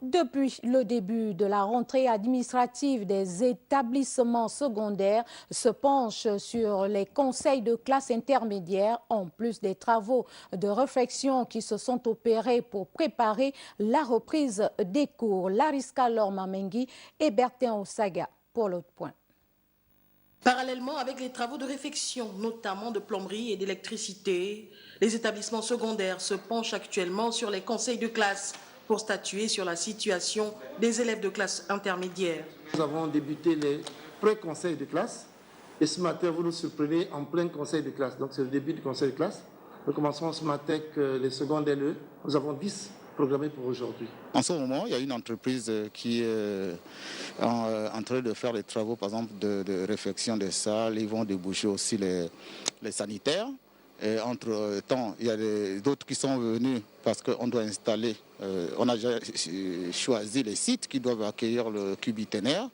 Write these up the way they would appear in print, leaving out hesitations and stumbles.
Depuis le début de la rentrée administrative, des établissements secondaires se penchent sur les conseils de classe intermédiaire, en plus des travaux de réflexion qui se sont opérés pour préparer la reprise des cours. Lariska Lormamengi et Bertin Osaga pour l'autre point. Parallèlement avec les travaux de réfection, notamment de plomberie et d'électricité, les établissements secondaires se penchent actuellement sur les conseils de classe pour statuer sur la situation des élèves de classe intermédiaire. Nous avons débuté les pré-conseils de classe et ce matin, vous nous surprenez en plein conseil de classe. Donc c'est le début du conseil de classe. Nous commençons ce matin avec les secondes LE. Nous avons 10 programmés pour aujourd'hui. En ce moment, il y a une entreprise qui est en train de faire les travaux, par exemple, de réfection des salles. Ils vont déboucher aussi les sanitaires. Et entre-temps, il y a d'autres qui sont venus parce qu'on doit installer, on a déjà choisi les sites qui doivent accueillir le cubiténaire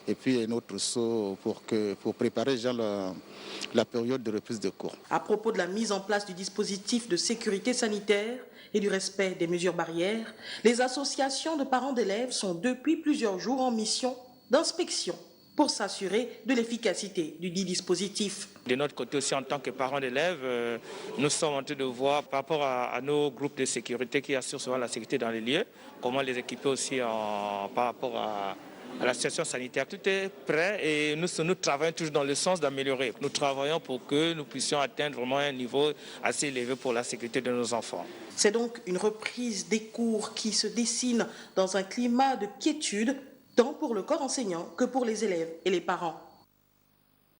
et puis un autre saut pour préparer déjà la période de reprise de cours. À propos de la mise en place du dispositif de sécurité sanitaire et du respect des mesures barrières, les associations de parents d'élèves sont depuis plusieurs jours en mission d'inspection pour s'assurer de l'efficacité du dit dispositif. De notre côté aussi, en tant que parents d'élèves, nous sommes en train de voir par rapport à nos groupes de sécurité qui assurent souvent la sécurité dans les lieux, comment les équiper aussi par rapport à la situation sanitaire. Tout est prêt et nous travaillons toujours dans le sens d'améliorer. Nous travaillons pour que nous puissions atteindre vraiment un niveau assez élevé pour la sécurité de nos enfants. C'est donc une reprise des cours qui se dessine dans un climat de quiétude, tant pour le corps enseignant que pour les élèves et les parents.